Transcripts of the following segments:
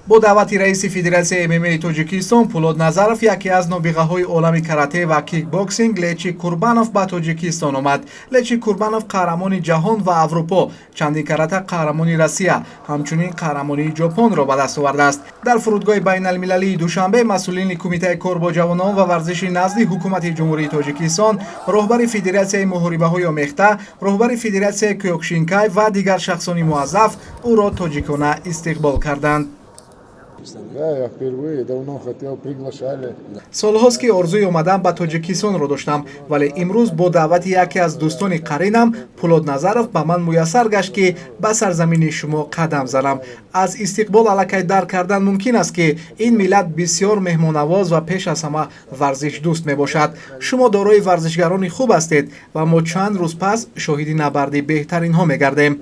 бо даъвати раиси Федератсияи ММА-и Тоҷикистон Пулод Назаров, яке аз нобиғаҳои олами карате ва кикбоксинг Лечи Курбанов ба Тоҷикистон омад. Лечи Курбанов қаҳрамони ҷаҳон ва Аврупо, чандин карата қаҳрамони Россия, ҳамчунин қаҳрамонии Ҷопонро ба даст овардааст. Дар фурудгоҳи байналмилалии Душанбе масъулини Кумитаи кор бо ҷавонон ва варзиши назди ҳукумати Ҷумҳурии Тоҷикистон, роҳбари Федератсияи муҳорибаҳои омехта, роҳбари Федератсияи Кӯёкшинкай ва дигар шахсони муаззаф ӯро тоҷикона истиқбол карданд. Я впервые давно хотел, приглашали. Солҳост ки орзуи омадан ба Тоҷикистонро доштам, вале имрӯз бо даъвати яке аз дӯстони қаринам Пулод Назаров ба ман муяссар гашт ки ба сарзамини шумо қадам занам. Аз истиқбол аллакай дарк кардан мумкин аст ки ин миллат бисёр меҳмоннавоз ва пеш аз ҳама варзишдӯст мебошад. Шумо дорои варзишгарони хуб ҳастед ва мо чанд рӯз пас шоҳиди набарди беҳтаринҳо мегардем.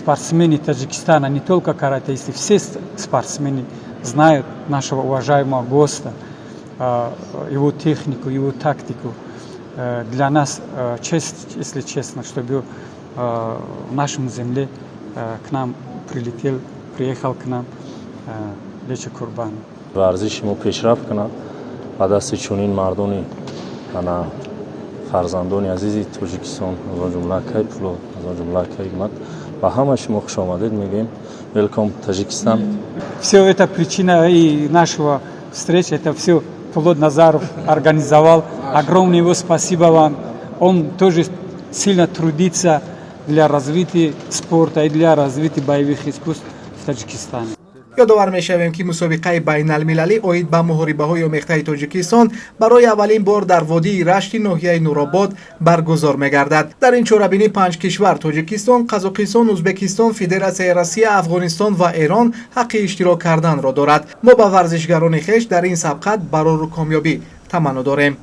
Спортсмены Таджикистана, не только каратисты, все спортсмены знают нашего уважаемого гостя, его технику, его тактику. Для нас честь, если честно, чтобы в нашем земле к нам приехал к нам Лечи Курбанов. Варзиш мо пешрафт кунад ба дасти чунин мардони ана фарзандони азизи Тоҷикистон, аз он ҷумла Кай Пулод, аз он ҷумла Кай Игмат. Ба ҳама шумо хушомадед мегӯем. Welcome Таҷикистон. Все это причина и нашего встречи, это все Пулод Назаров организовал. Огромное его спасибо вам. Он тоже сильно трудится для развития спорта и для развития боевых искусств в Таджикистане. ёдовар мешавем ки мусобиқаи байналмилалӣ оид ба муҳорибаҳои омехтаи Тоҷикистон барои аввалин бор дар водии Рашти ноҳияи Нуробод баргузор мегардад. Дар ин чорабинӣ 5 кишвар Тоҷикистон, Қазоқистон, Узбекистон, Федератсияи Россия, Афғонистон ва Эрон ҳаққи иштирок карданро дорад. Мо ба варзишгарони хеш дар ин сабқат барору комёбӣ таманно дорем.